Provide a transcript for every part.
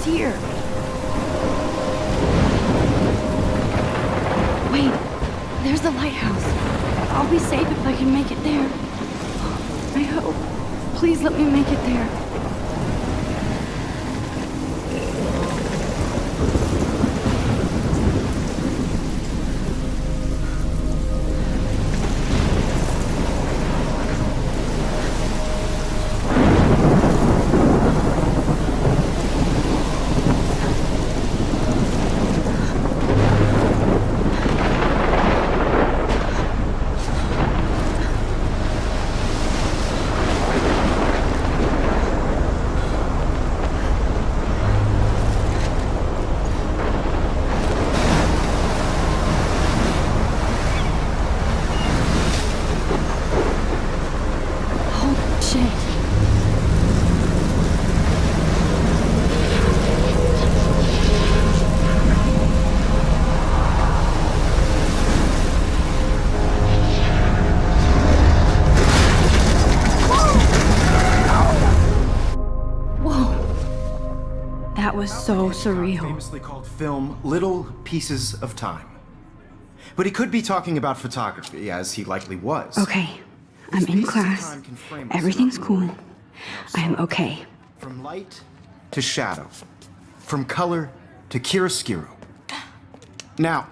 Here. Wait, there's the lighthouse. I'll be safe if I can make it there. I hope. Please let me make it there. Was so surreal. Famously called film Little Pieces of Time. But he could be talking about photography, as he likely was. Okay, I'm in class. Everything's cool. I'm okay. From light to shadow. From color to chiaroscuro. Now,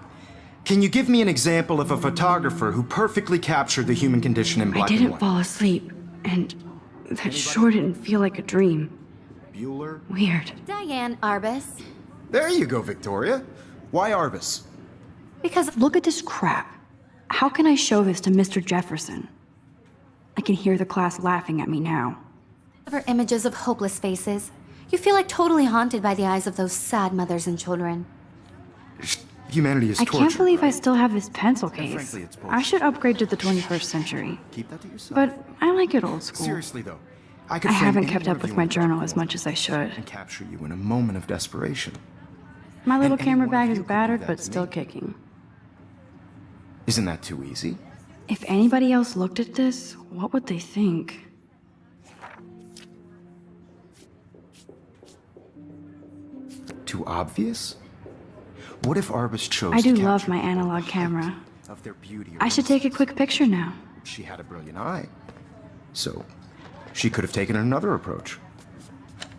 can you give me an example of a photographer who perfectly captured the human condition in black and white? I didn't fall asleep, and that sure didn't feel like a dream. Bueller? Weird. Diane Arbus. There you go, Victoria. Why Arbus? Because look at this crap. How can I show this to Mr. Jefferson? I can hear the class laughing at me now. Over images of hopeless faces, you feel like totally haunted by the eyes of those sad mothers and children. Humanity is torture. I can't believe right? I still have this pencil case. Frankly, it's bullshit. I should upgrade to the 21st century. Keep that to yourself. But I like it old school. Seriously though, I I haven't kept up with my journal as much as I should. And capture you in a moment of desperation. My little And camera anyone bag of is you could do battered, that but to still me. kicking. Isn't that too easy? If anybody else looked at this, what would they think? Too obvious? What if Arbus chose I do to love capture my the analog height camera. of their beauty or I should take a innocence? quick picture now. She had a brilliant eye. So, she could have taken another approach.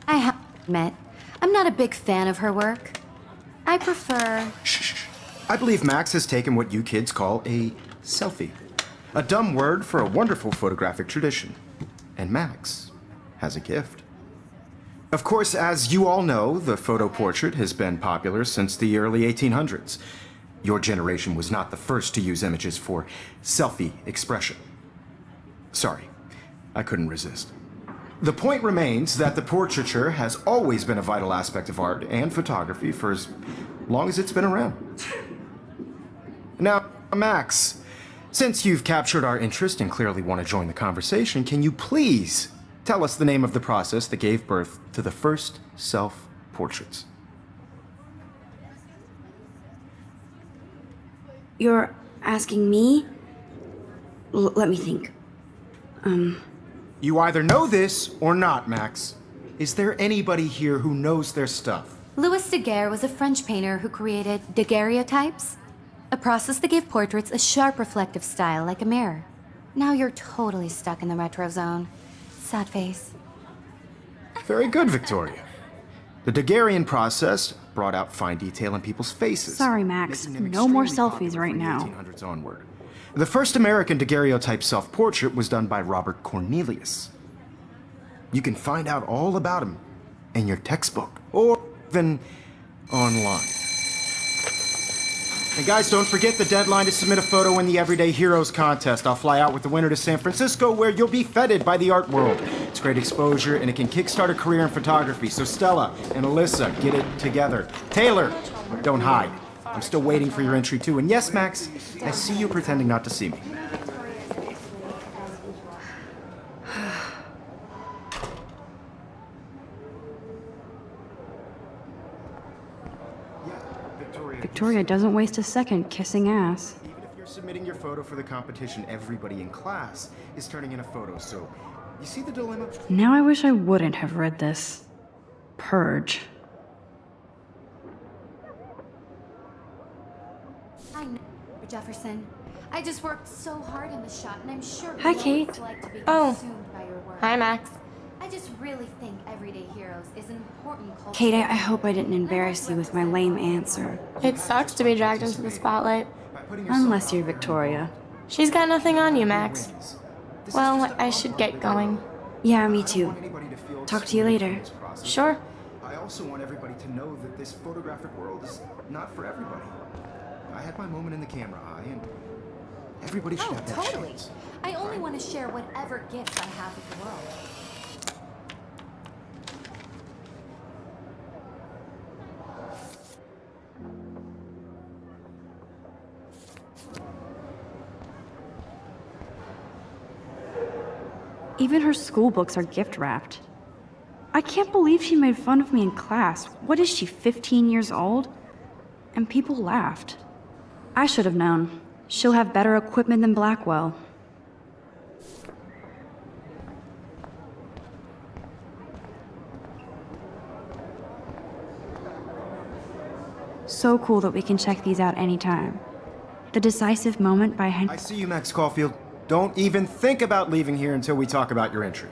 I have to admit, I'm not a big fan of her work. I prefer... Shh. I believe Max has taken what you kids call a selfie. A dumb word for a wonderful photographic tradition. And Max has a gift. Of course, as you all know, the photo portrait has been popular since the early 1800s. Your generation was not the first to use images for selfie expression. Sorry, I couldn't resist. The point remains that the portraiture has always been a vital aspect of art and photography for as long as it's been around. Now, Max, Since you've captured our interest and clearly want to join the conversation, can you please tell us the name of the process that gave birth to the first self-portraits? You're asking me? Let me think. You either know this or not, Max. Is there anybody here who knows their stuff? Louis Daguerre was a French painter who created daguerreotypes, a process that gave portraits a sharp reflective style like a mirror. Now you're totally stuck in the retro zone. Sad face. Very good, Victoria. The Daguerrean process brought out fine detail in people's faces. Sorry, Max. making them No more extremely selfies popular right from the now. 1800s onward. The first American daguerreotype self-portrait was done by Robert Cornelius. You can find out all about him in your textbook or even online. And guys, don't forget the deadline to submit a photo in the Everyday Heroes contest. I'll fly out with the winner to San Francisco, where you'll be feted by the art world. It's great exposure, and it can kickstart a career in photography. So Stella and Alyssa, get it together. Taylor, don't hide. I'm still waiting for your entry too. And yes, Max, I see you pretending not to see me. Victoria doesn't waste a second kissing ass. Even if you're submitting your photo for the competition, everybody in class is turning in a photo. So, you see the dilemma? Now I wish I wouldn't have read this. Purge. I know, Jefferson. I just worked so hard in the shot, and I'm sure Hi, you know what Kate. it's like to be Oh. consumed by your work. Hi, Max. I just really think Everyday Heroes is an important culture. Kate, I hope I didn't embarrass you with my lame answer. It sucks to be dragged into the spotlight. Unless you're Victoria. She's got nothing on you, Max. Well, I should get going. Yeah, me too. Talk to you later. Sure. I also want everybody to know that this photographic world is not for everybody. I had my moment in the camera eye, and everybody should Oh, have that totally. chance. I only want to share whatever gifts I have with the world. Even her school books are gift wrapped. I can't believe she made fun of me in class. What is she, 15 years old? And people laughed. I should have known. She'll have better equipment than Blackwell. So cool that we can check these out anytime. The Decisive Moment by I see you, Max Caulfield. Don't even think about leaving here until we talk about your entry.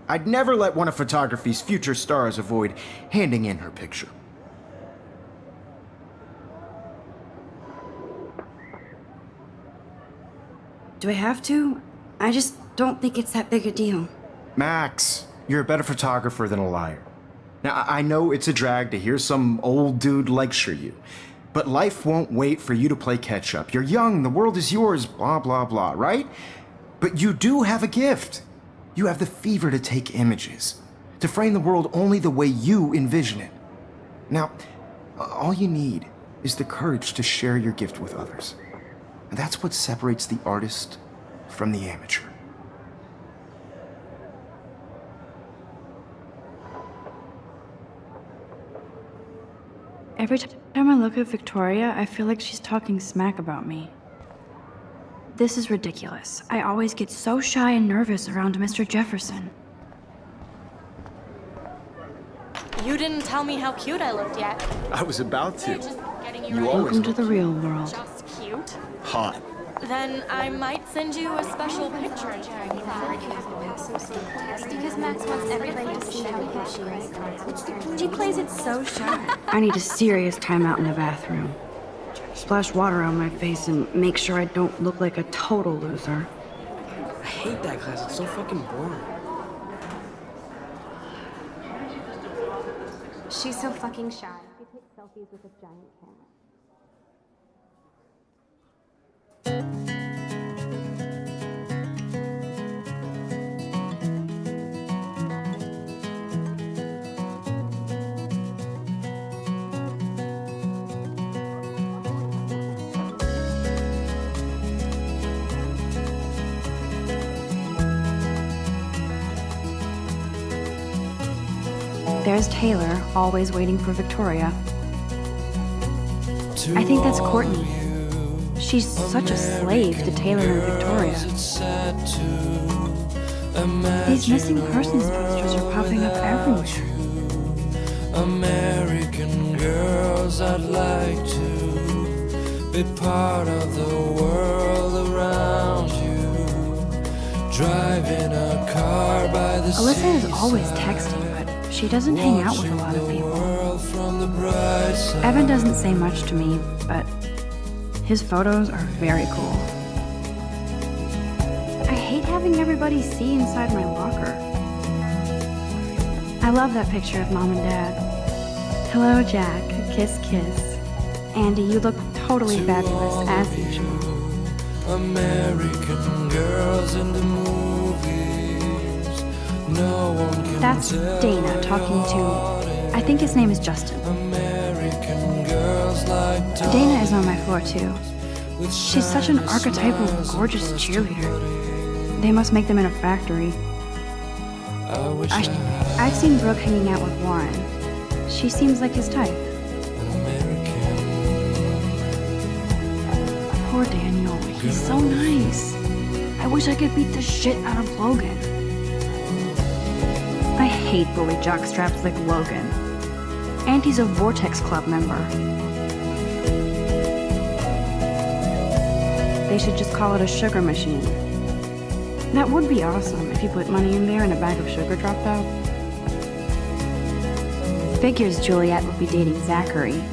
I'd never let one of photography's future stars avoid handing in her picture. Do I have to? I just don't think it's that big a deal. Max, you're a better photographer than a liar. Now, I know it's a drag to hear some old dude lecture you, but life won't wait for you to play catch up. You're young, the world is yours, blah, blah, blah, right? But you do have a gift. You have the fever to take images, to frame the world only the way you envision it. Now, all you need is the courage to share your gift with others. And that's what separates the artist from the amateur. Every time I look at Victoria, I feel like she's talking smack about me. This is ridiculous. I always get so shy and nervous around Mr. Jefferson. You didn't tell me how cute I looked yet. I was about You're just getting you You ready. always Welcome to the real world. Just cute. hot. Then I might send you a special picture. Because Max wants everybody to see how good she is. She plays it so sharp. I need a serious timeout in the bathroom. Splash water on my face and make sure I don't look like a total loser. I hate that class. It's so fucking boring. She's so fucking shy. She takes selfies with a giant camera. There's Taylor, always waiting for Victoria. I think that's Courtney. She's such a slave to Taylor and Victoria. These missing persons posters are popping up everywhere. American girls, I'd like to be part of the world around you. Driving a car by the Alyssa is always texting, but she doesn't hang out with a lot of people. Evan doesn't say much to me, but his photos are very cool. I hate having everybody see inside my locker. I love that picture of Mom and Dad. Hello, Jack. Kiss, kiss. Andy, you look totally fabulous, as usual. American girls in the movies. No one can That's Dana talking to... I think his name is Justin. American girls like Dana is on my floor, too. She's such an archetypal, gorgeous cheerleader. They must make them in a factory. I've seen Brooke hanging out with Warren. She seems like his type. Poor Daniel. He's so nice. I wish I could beat the shit out of Logan. I hate bully jockstraps like Logan. And he's a Vortex Club member. They should just call it a sugar machine. That would be awesome if you put money in there and a bag of sugar dropped out. Figures Juliet would be dating Zachary.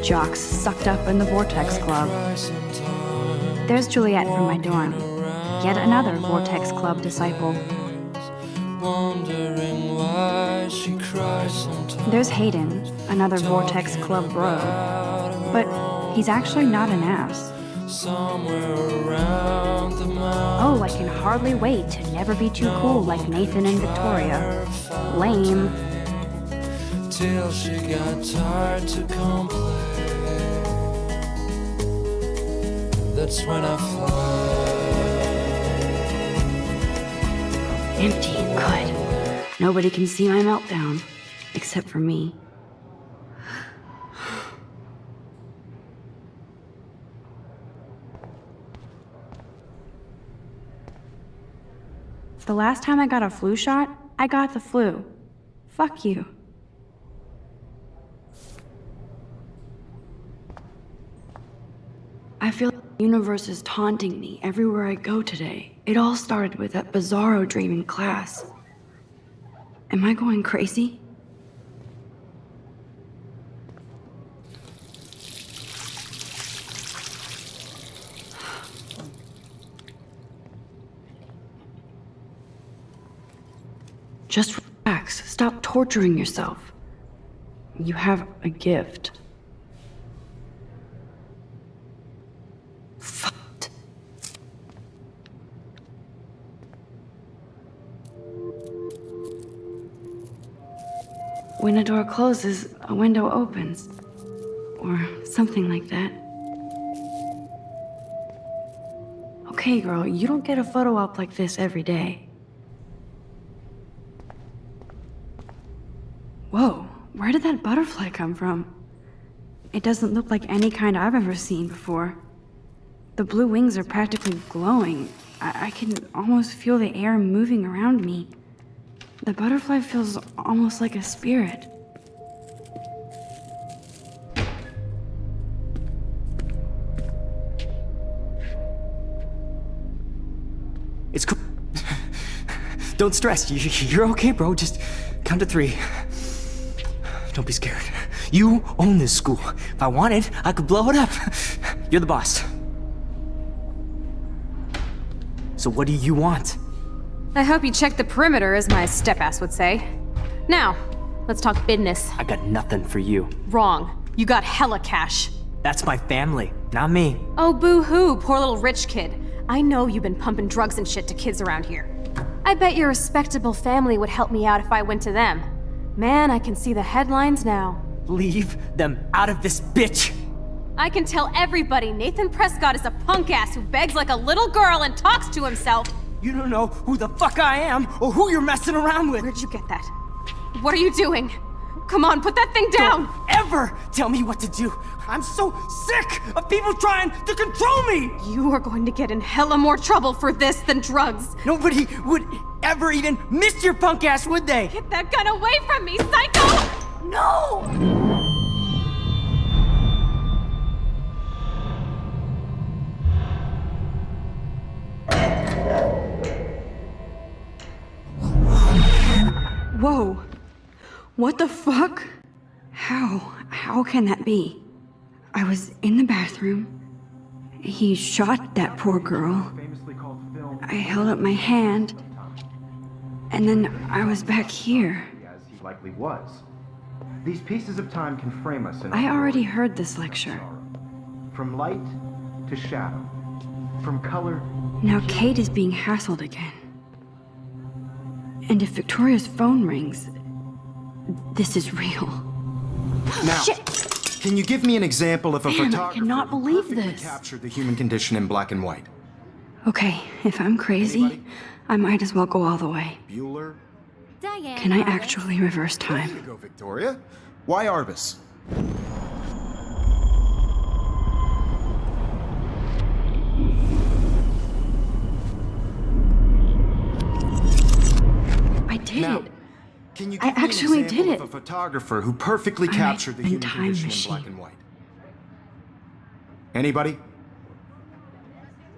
Jocks sucked up in the Vortex Club. There's Juliet from my dorm. Yet another Vortex Club disciple. There's Hayden, another Vortex Club bro. But he's actually not an ass. Oh, I can hardly wait to never be too cool like Nathan and Victoria. Lame. Till she got tired to complain. That's when I fly. Empty and good. Nobody can see my meltdown, except for me. The last time I got a flu shot, I got the flu. Fuck you. I feel like the universe is taunting me everywhere I go today. It all started with that bizarro dream in class. Am I going crazy? Just relax. Stop torturing yourself. You have a gift. Fucked. When a door closes, a window opens. Or something like that. Okay, girl, you don't get a photo op like this every day. Whoa, where did that butterfly come from? It doesn't look like any kind I've ever seen before. The blue wings are practically glowing. I can almost feel the air moving around me. The butterfly feels almost like a spirit. It's cool. Don't stress. You're okay, bro. Just count to 3. Don't be scared. You own this school. If I wanted, I could blow it up. You're the boss. So what do you want? I hope you checked the perimeter, as my step-ass would say. Now, let's talk business. I got nothing for you. Wrong. You got hella cash. That's my family, not me. Oh, boo-hoo, poor little rich kid. I know you've been pumping drugs and shit to kids around here. I bet your respectable family would help me out if I went to them. Man, I can see the headlines now. Leave them out of this bitch! I can tell everybody Nathan Prescott is a punk ass who begs like a little girl and talks to himself. You don't know who the fuck I am or who you're messing around with. Where'd you get that? What are you doing? Come on, put that thing down! Don't ever tell me what to do! I'm so sick of people trying to control me! You are going to get in hella more trouble for this than drugs. Nobody would ever even miss your punk ass, would they? Get that gun away from me, psycho! No! Whoa. What the fuck? How can that be? I was in the bathroom. He shot that poor girl. I held up my hand. And then I was back here. As he likely was. These pieces of time can frame us in I already heard this lecture. From light to shadow. From color. Now Kate is being hassled again. And if Victoria's phone rings, this is real. Now, Shit. Can you give me an example of a Man, I photographer cannot who believe perfectly this. captured the human condition in black and white? Okay, if I'm crazy, Anybody? I might as well go all the way. Bueller? Diane. Can I actually reverse There you time? go, Victoria. Why Arbus? I did Now, it. can you I give me actually an example did it. of a photographer who perfectly I'm captured the a human time condition machine. in black and white? Anybody?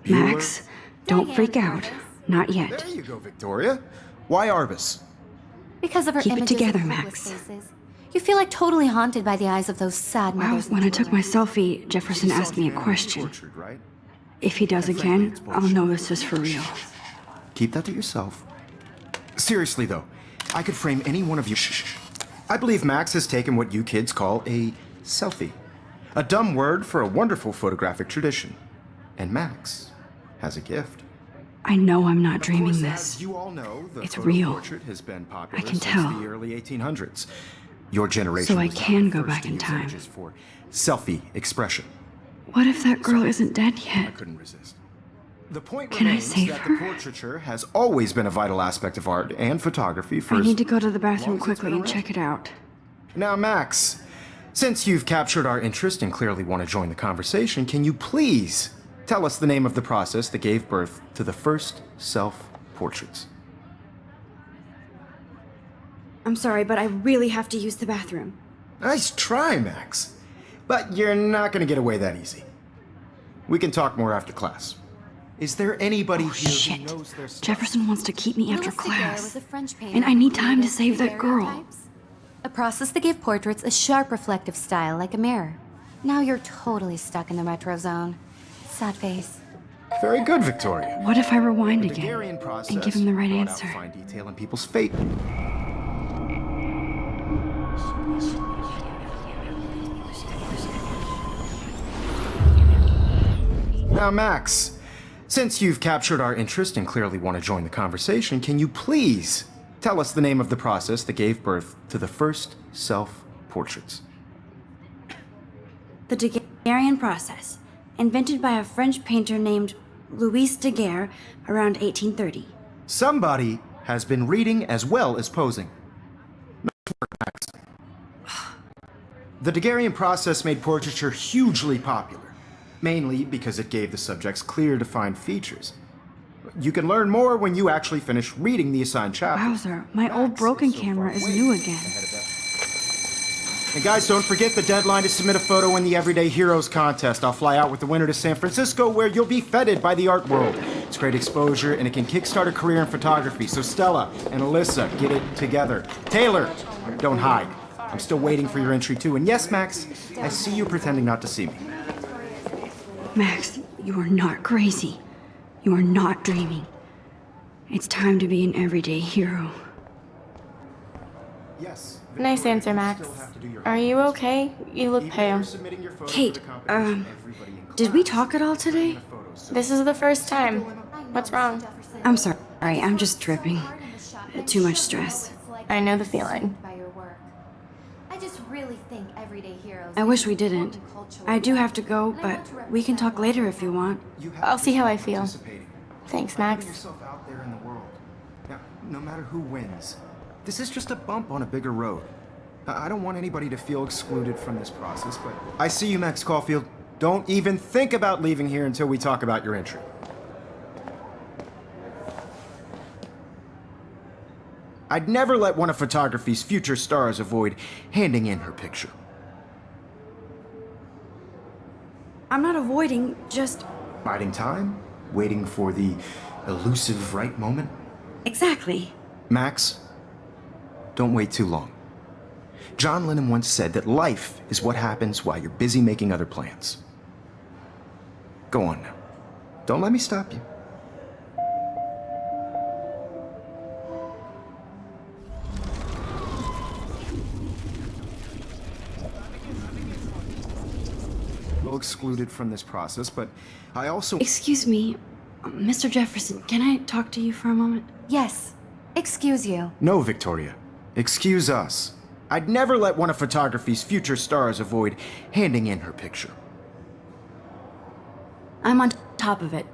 Max, don't Diane freak out. Arbus. Not yet. There you go, Victoria. Why Arbus? Because of her Keep it images together, of hopeless Max. faces. You feel like totally haunted by the eyes of those sad Well, mothers. and when I took my children. selfie, Jefferson asked me a question. Tortured, right? If he does again, I'll know this is for real. Keep that to yourself. Seriously, though, I could frame any one of you. Shh. I believe Max has taken what you kids call a selfie. A dumb word for a wonderful photographic tradition. And Max has a gift. I know I'm not Of dreaming course, this. As you all know, the It's photo real. portrait has been popular I can since tell. the early 1800s. Your generation So I was not can the go first back to in use time. images for selfie expression. What if that girl isn't dead I yet? couldn't resist. The point Can I remains save that her? the portraiture has always been a vital aspect of art and photography for I as need to go to the long bathroom as it's quickly been and around. check it out. Now, Max, since you've captured our interest and clearly want to join the conversation, can you please tell us the name of the process that gave birth to the first self-portraits? I'm sorry, but I really have to use the bathroom. Nice try, Max. But you're not going to get away that easy. We can talk more after class. Is there anybody here Shit. who knows their stuff? Jefferson wants to keep me after Louis Daguerre class. was a French painter And I need who time to created save that girl. daguerreotypes, a process that gave portraits a sharp reflective style like a mirror. Now you're totally stuck in the retro zone. Sad face. Very good, Victoria. What if I rewind The again Daguerrean process and give him the right brought out answer? fine detail in people's fate. Now, Max, since you've captured our interest and clearly want to join the conversation, can you please tell us the name of the process that gave birth to the first self-portraits? The Daguerrean process, invented by a French painter named Louis Daguerre around 1830. Somebody has been reading as well as posing. Nice work, Max. The Daguerrean process made portraiture hugely popular, mainly because it gave the subjects clear, defined features. You can learn more when you actually finish reading the assigned chapters. Wowzer, my old Max broken is so camera far is way new again. ahead of that. And guys, don't forget the deadline to submit a photo in the Everyday Heroes contest. I'll fly out with the winner to San Francisco, where you'll be feted by the art world. It's great exposure, and it can kickstart a career in photography. So Stella and Alyssa, get it together. Taylor, don't hide. I'm still waiting for your entry too. And yes, Max, I see you pretending not to see me. Max, you are not crazy. You are not dreaming. It's time to be an everyday hero. Yes. Nice answer, Max. Are you okay? You look pale. Kate, did we talk at all today? This is the first time. What's wrong? I'm sorry, I'm just tripping. Too much stress. I know the feeling. By your work. I just really think everyday heroes. I wish we didn't. I do have to go, but we can talk later if you want. I'll see how I feel. Thanks, Max. Putting yourself out there in the world. Now, no matter who wins, this is just a bump on a bigger road. I don't want anybody to feel excluded from this process, but I see you, Max Caulfield. Don't even think about leaving here until we talk about your entry. I'd never let one of photography's future stars avoid handing in her picture. I'm not avoiding, just... Biding time? Waiting for the elusive right moment? Exactly. Max, don't wait too long. John Lennon once said that life is what happens while you're busy making other plans. Go on now. Don't let me stop you. Excluded from this process, but I also... Excuse me, Mr. Jefferson, can I talk to you for a moment? Yes. Excuse you. No, Victoria. Excuse us. I'd never let one of photography's future stars avoid handing in her picture. I'm on top of it.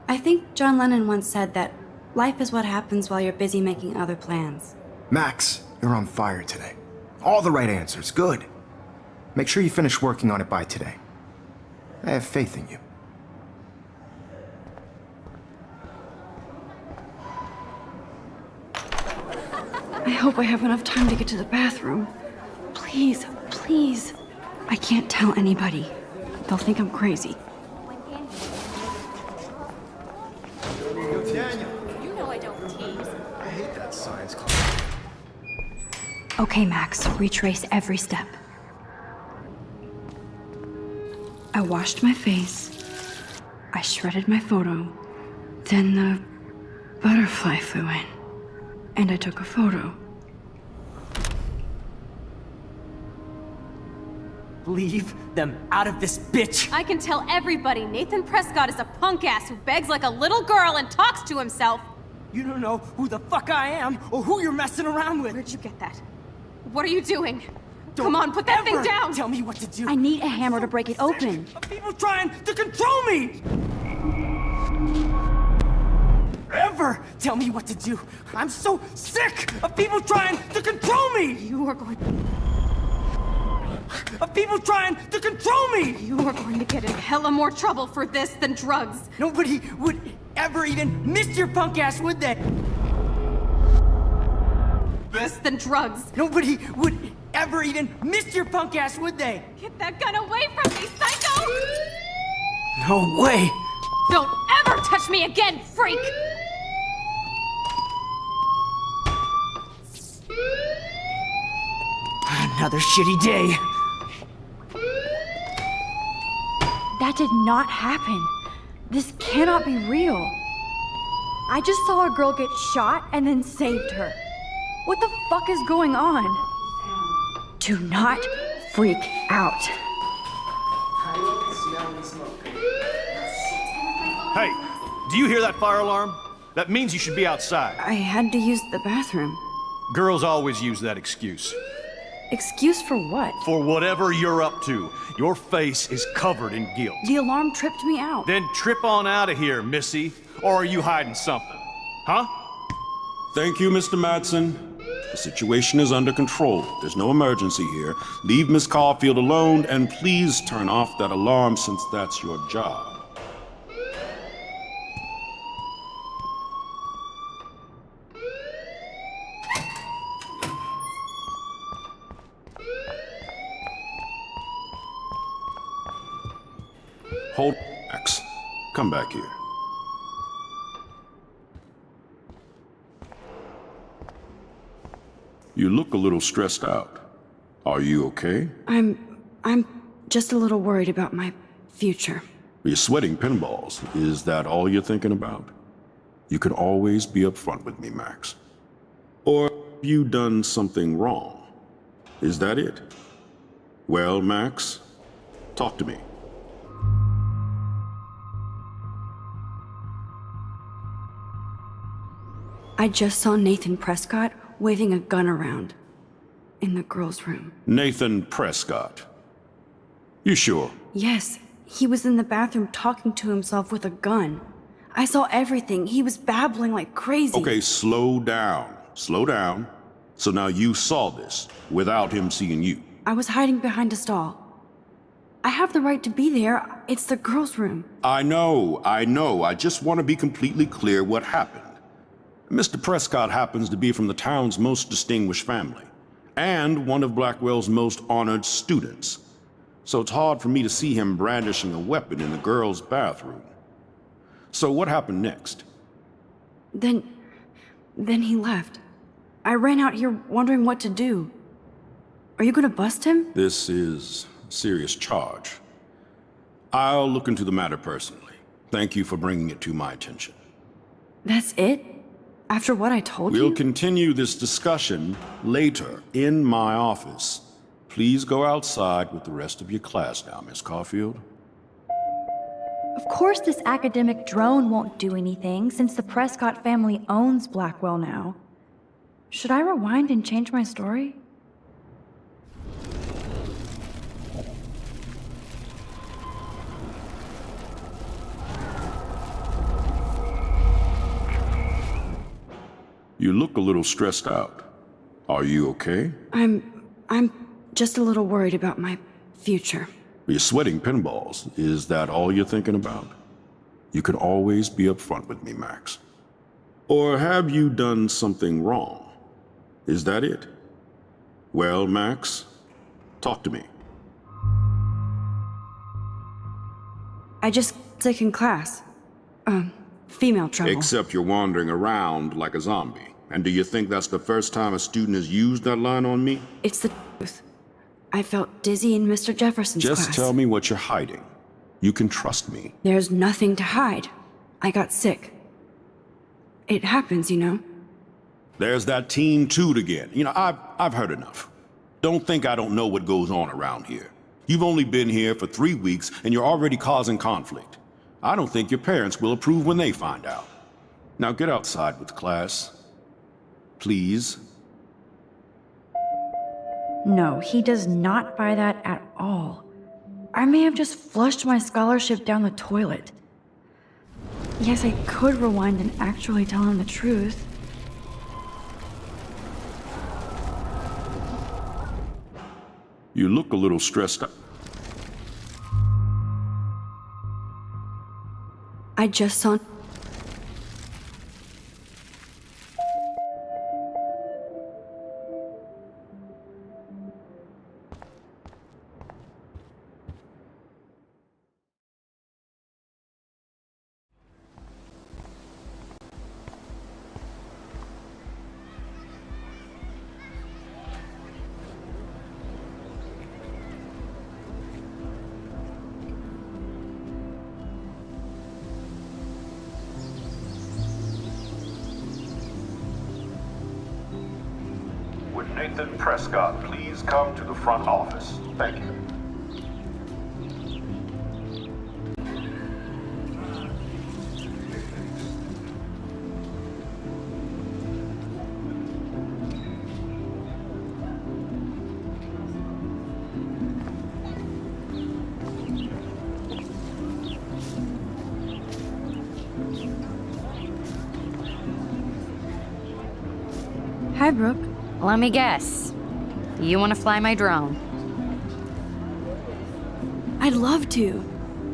I think John Lennon once said that life is what happens while you're busy making other plans. Max, you're on fire today. All the right answers. Good. Make sure you finish working on it by today. I have faith in you. I hope I have enough time to get to the bathroom. Please, please. I can't tell anybody. They'll think I'm crazy. You know I don't tease. I hate that science class. Okay, Max, retrace every step. I washed my face. I shredded my photo. Then the butterfly flew in. And I took a photo. Leave them out of this bitch! I can tell everybody Nathan Prescott is a punk ass who begs like a little girl and talks to himself. You don't know who the fuck I am or who you're messing around with. Where'd you get that? What are you doing? Don't Come on, put that thing ever down! Tell me what to do. I need a hammer to break it open. Of people trying to control me! Ever tell me what to do. I'm so sick of people trying to control me! You are going... Of people trying to control me! You are going to get in hella more trouble for this than drugs. Nobody would ever even miss your punk ass, would they? This than drugs. Nobody would ever even miss your punk ass, would they? Get that gun away from me, psycho! No way! Don't ever touch me again, freak! Another shitty day. That did not happen. This cannot be real. I just saw a girl get shot and then saved her. What the fuck is going on? Do not freak out. Hey, do you hear that fire alarm? That means you should be outside. I had to use the bathroom. Girls always use that excuse. Excuse for what? For whatever you're up to. Your face is covered in guilt. The alarm tripped me out. Then trip on out of here, Missy. Or are you hiding something? Huh? Thank you, Mr. Madsen. The situation is under control. There's no emergency here. Leave Miss Caulfield alone, and please turn off that alarm since that's your job. Hold, Max. Come back here. You look a little stressed out. Are you okay? I'm just a little worried about my future. You're sweating pinballs. Is that all you're thinking about? You can always be upfront with me, Max. Or have you done something wrong? Is that it? Well, Max, talk to me. I just saw Nathan Prescott waving a gun around in the girls' room. Nathan Prescott. You sure? Yes, he was in the bathroom talking to himself with a gun. I saw everything. He was babbling like crazy. Okay, slow down. Slow down. So now you saw this without him seeing you. I was hiding behind a stall. I have the right to be there. It's the girls' room. I know. I just want to be completely clear what happened. Mr. Prescott happens to be from the town's most distinguished family, and one of Blackwell's most honored students. So it's hard for me to see him brandishing a weapon in the girls' bathroom. So what happened next? Then he left. I ran out here wondering what to do. Are you gonna bust him? This is a serious charge. I'll look into the matter personally. Thank you for bringing it to my attention. That's it? After what I told you? We'll continue this discussion later in my office. Please go outside with the rest of your class now, Miss Caulfield. Of course this academic drone won't do anything, since the Prescott family owns Blackwell now. Should I rewind and change my story? You look a little stressed out. Are you okay? I'm just a little worried about my future. You're sweating pinballs. Is that all you're thinking about? You can always be upfront with me, Max. Or have you done something wrong? Is that it? Well, Max, talk to me. I just sick in class. Female trouble. Except you're wandering around like a zombie. And do you think that's the first time a student has used that line on me? It's the truth. I felt dizzy in Mr. Jefferson's class. Just tell me what you're hiding. You can trust me. There's nothing to hide. I got sick. It happens, you know. There's that teen toot again. You know, I've heard enough. Don't think I don't know what goes on around here. You've only been here for 3 weeks and you're already causing conflict. I don't think your parents will approve when they find out. Now get outside with class. Please. No, he does not buy that at all. I may have just flushed my scholarship down the toilet. Yes, I could rewind and actually tell him the truth. You look a little stressed out. I just saw... Would Nathan Prescott please come to the front office? Thank you. Hi, Brooke. Let me guess. You want to fly my drone? I'd love to.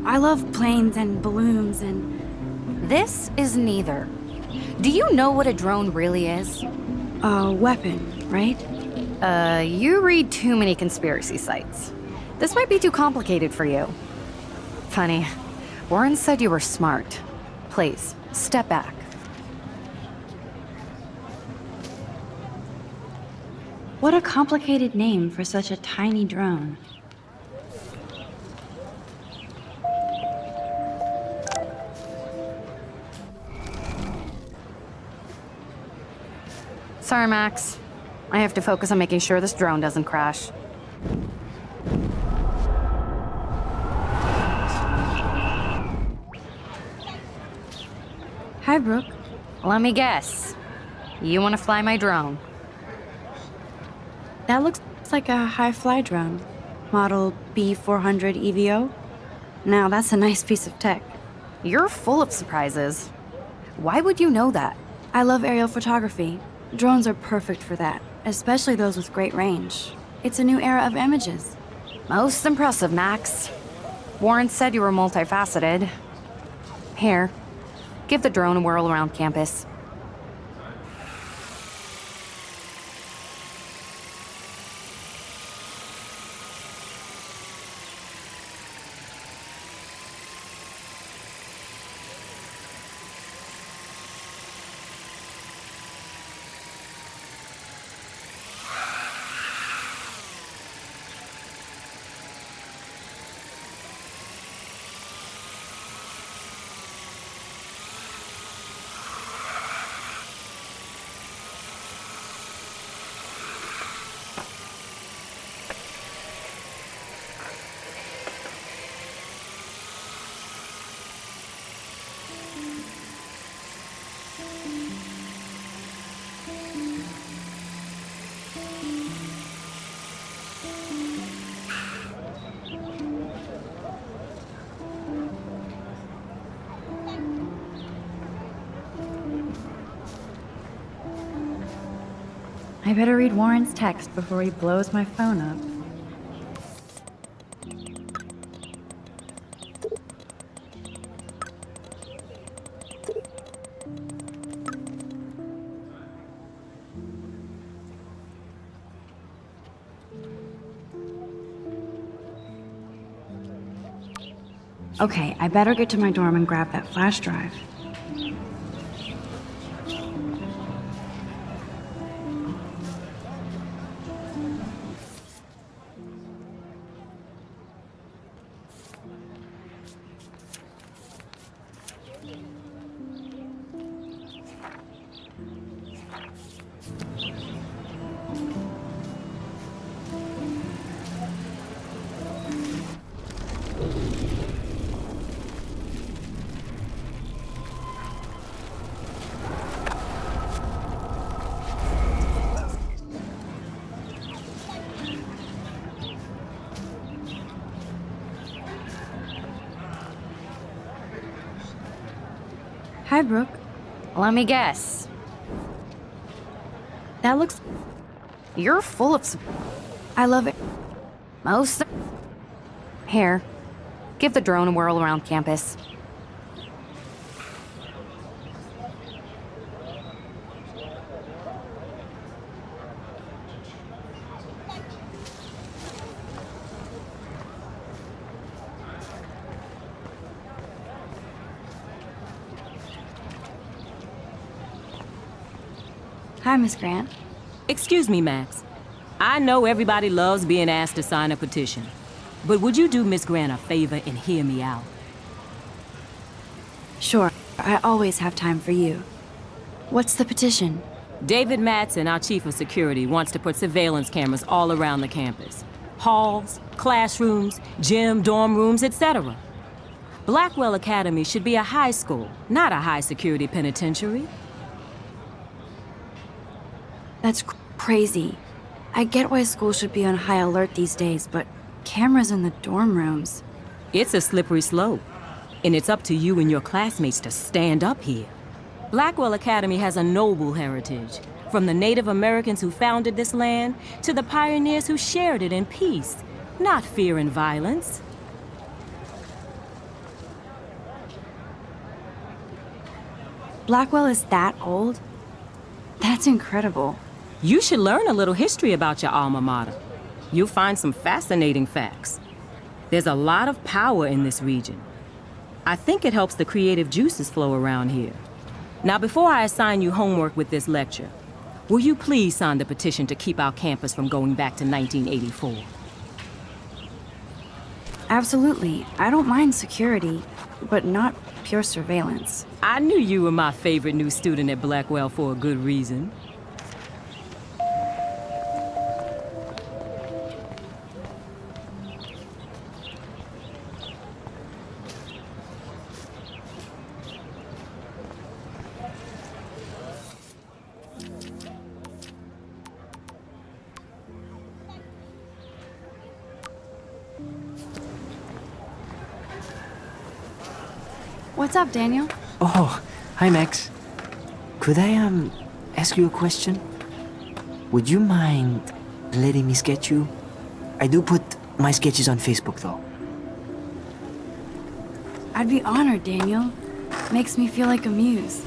I love planes and balloons and... This is neither. Do you know what a drone really is? A weapon, right? You read too many conspiracy sites. This might be too complicated for you. Funny. Warren said you were smart. Please, step back. What a complicated name for such a tiny drone. Sorry, Max. I have to focus on making sure this drone doesn't crash. Hi, Brooke. Let me guess. You want to fly my drone? That looks like a high-fly drone. Model B400 EVO. Now, that's a nice piece of tech. You're full of surprises. Why would you know that? I love aerial photography. Drones are perfect for that. especially those with great range. It's a new era of images. Most impressive, Max. Warren said you were multifaceted. Here, give the drone a whirl around campus. I better read Warren's text before he blows my phone up. Okay, I better get to my dorm and grab that flash drive. Hi, Brooke. Let me guess. That looks... You're full of... I love it. Most... Here, give the drone a whirl around campus. Hi, Miss Grant. Excuse me, Max. I know everybody loves being asked to sign a petition, but would you do Miss Grant a favor and hear me out? Sure, I always have time for you. What's the petition? David Matson, our chief of security, wants to put surveillance cameras all around the campus. Halls, classrooms, gym, dorm rooms, etc. Blackwell Academy should be a high school, not a high-security penitentiary. That's crazy. I get why school should be on high alert these days, but cameras in the dorm rooms... It's a slippery slope, and it's up to you and your classmates to stand up here. Blackwell Academy has a noble heritage, from the Native Americans who founded this land to the pioneers who shared it in peace, not fear and violence. Blackwell is that old? That's incredible. You should learn a little history about your alma mater. You'll find some fascinating facts. There's a lot of power in this region. I think it helps the creative juices flow around here. Now, before I assign you homework with this lecture, will you please sign the petition to keep our campus from going back to 1984? Absolutely. I don't mind security, but not pure surveillance. I knew you were my favorite new student at Blackwell for a good reason. What's up, Daniel? Oh, hi, Max. Could I, ask you a question? would you mind letting me sketch you? I do put my sketches on Facebook, though. I'd be honored, Daniel. Makes me feel like a muse.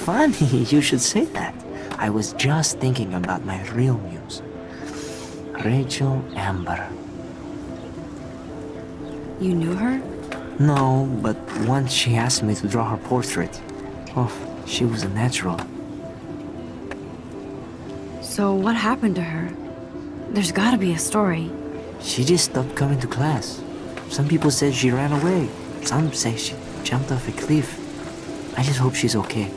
Funny you should say that. I was just thinking about my real muse. Rachel Amber. You knew her? No, but once she asked me to draw her portrait. Oh, she was a natural. So what happened to her? There's gotta be a story. She just stopped coming to class. Some people said she ran away. Some say she jumped off a cliff. I just hope she's okay.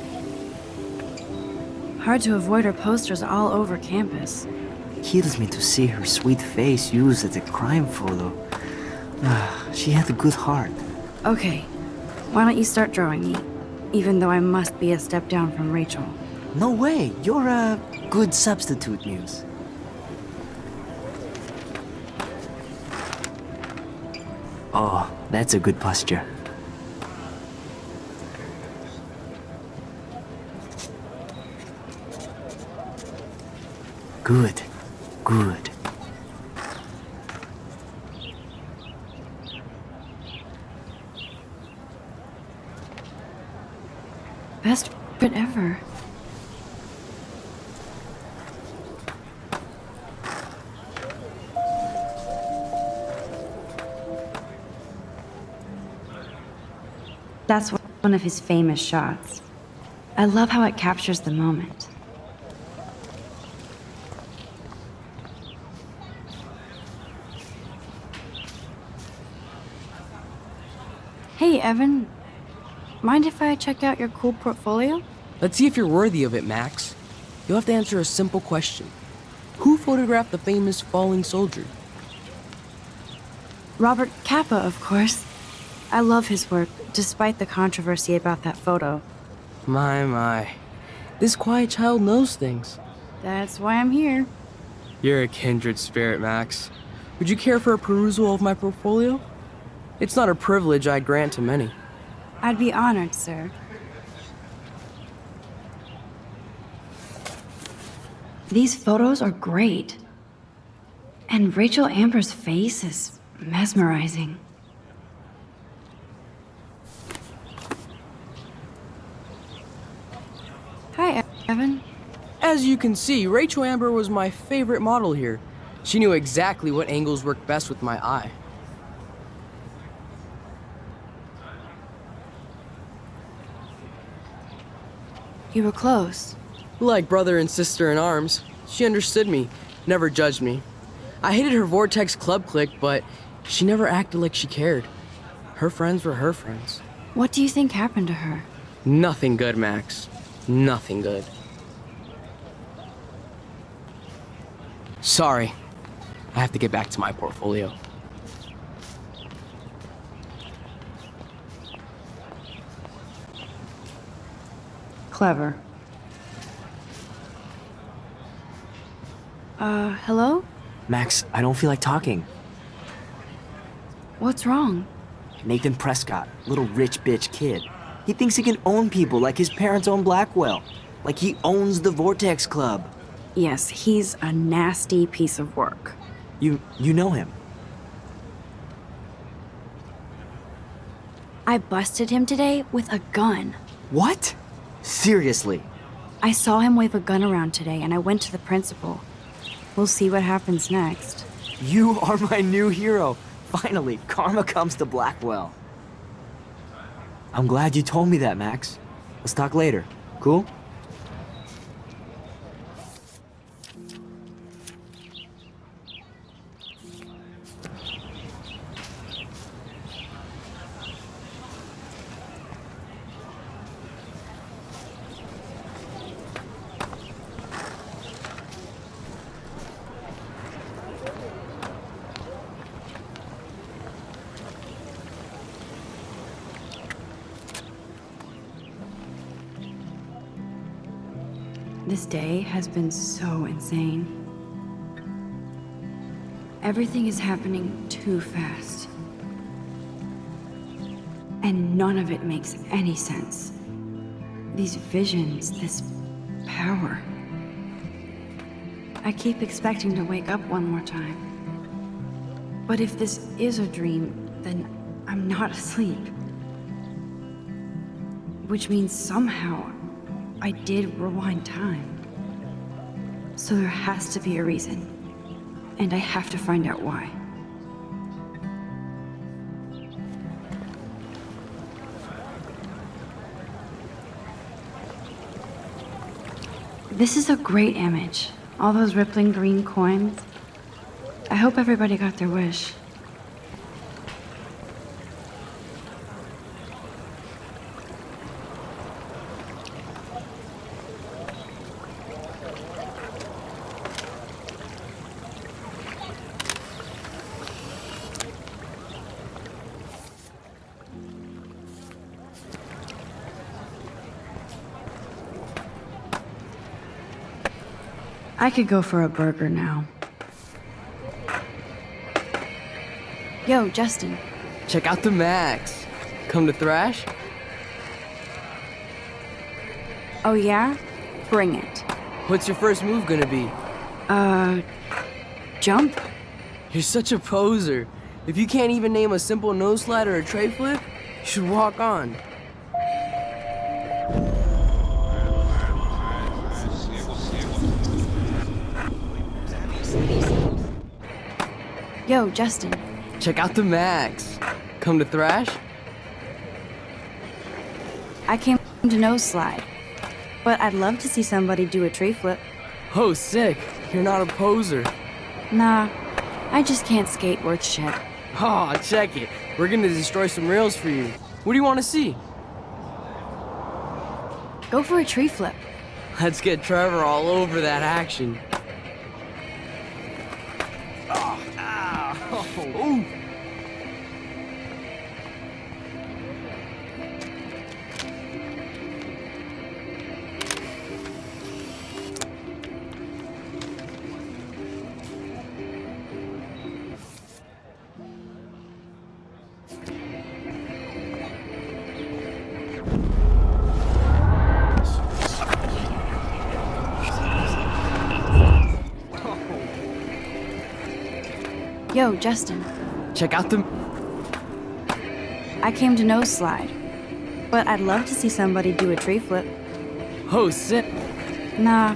Hard to avoid her posters all over campus. Kills me to see her sweet face used as a crime photo. She had a good heart. Okay, why don't you start drawing me? Even though I must be a step down from Rachel. No way, you're a good substitute, Muse. Oh, that's a good posture. Good, good. Best fit ever. That's one of his famous shots. I love how it captures the moment. Hey, Evan. Mind if I check out your cool portfolio? Let's see if you're worthy of it, Max. You'll have to answer a simple question. Who photographed the famous falling soldier? Robert Capa, of course. I love his work, despite the controversy about that photo. My. This quiet child knows things. That's why I'm here. You're a kindred spirit, Max. Would you care for a perusal of my portfolio? It's not a privilege I grant to many. I'd be honored, sir. These photos are great. And Rachel Amber's face is mesmerizing. Hi, Evan. As you can see, Rachel Amber was my favorite model here. She knew exactly what angles worked best with my eye. You were close. Like brother and sister in arms. She understood me, never judged me. I hated her Vortex Club clique, but she never acted like she cared. Her friends were her friends. What do you think happened to her? Nothing good, Max. Nothing good. Sorry. I have to get back to my portfolio. Clever. Hello? Max, I don't feel like talking. What's wrong? Nathan Prescott, little rich bitch kid. He thinks he can own people like his parents own Blackwell. Like he owns the Vortex Club. Yes, he's a nasty piece of work. You know him? I busted him today with a gun. What? Seriously? I saw him wave a gun around today and I went to the principal. We'll see what happens next. You are my new hero. Finally, karma comes to Blackwell. I'm glad you told me that, Max. Let's talk later. Cool? This day has been so insane. Everything is happening too fast. And none of it makes any sense. These visions, this power. I keep expecting to wake up one more time. But if this is a dream, then I'm not asleep. Which means somehow I did rewind time. So there has to be a reason. And I have to find out why. This is a great image. All those rippling green coins. I hope everybody got their wish. I could go for a burger now. Yo, Justin. Check out the Max. Come to thrash? Oh yeah? Bring it. What's your first move gonna be? Jump? You're such a poser. If you can't even name a simple nose slide or a tray flip, you should walk on. Yo, Justin. Check out the Max. Come to thrash? I came to nose slide, but I'd love to see somebody do a tree flip. Oh, sick. You're not a poser. Nah, I just can't skate worth shit. Aw, check it. We're gonna destroy some rails for you. What do you want to see? Go for a tree flip. Let's get Trevor all over that action. Ooh. Yo, Justin. Check out the... I came to nose slide, but I'd love to see somebody do a tree flip. Oh, sick. Nah.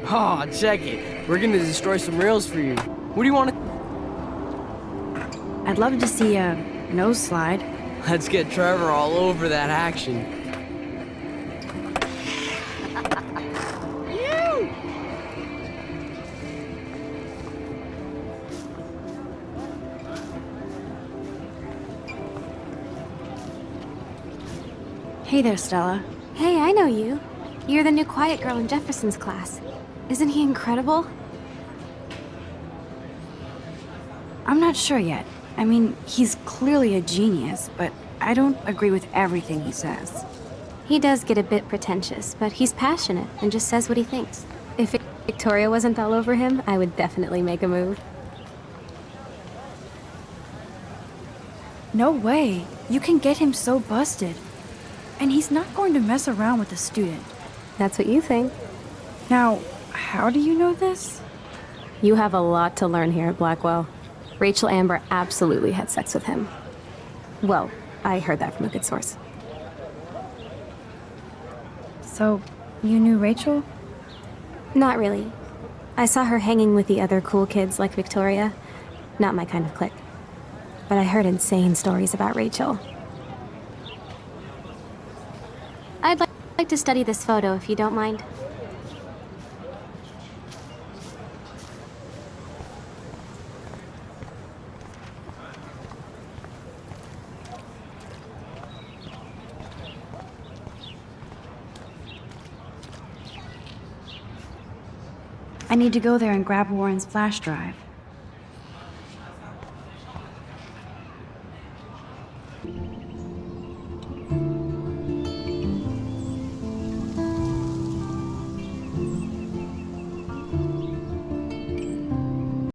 Aw, check it. We're gonna destroy some rails for you. What do you want to... I'd love to see a nose slide. Let's get Trevor all over that action. Hey there, Stella. Hey, I know you. You're the new quiet girl in Jefferson's class. Isn't he incredible? I'm not sure yet. I mean, he's clearly a genius, but I don't agree with everything he says. He does get a bit pretentious, but he's passionate and just says what he thinks. If Victoria wasn't all over him, I would definitely make a move. No way. You can get him so busted. And he's not going to mess around with a student. That's what you think. Now, how do you know this? You have a lot to learn here at Blackwell. Rachel Amber absolutely had sex with him. Well, I heard that from a good source. So, you knew Rachel? Not really. I saw her hanging with the other cool kids like Victoria. Not my kind of clique. But I heard insane stories about Rachel. I'd like to study this photo, if you don't mind. I need to go there and grab Warren's flash drive.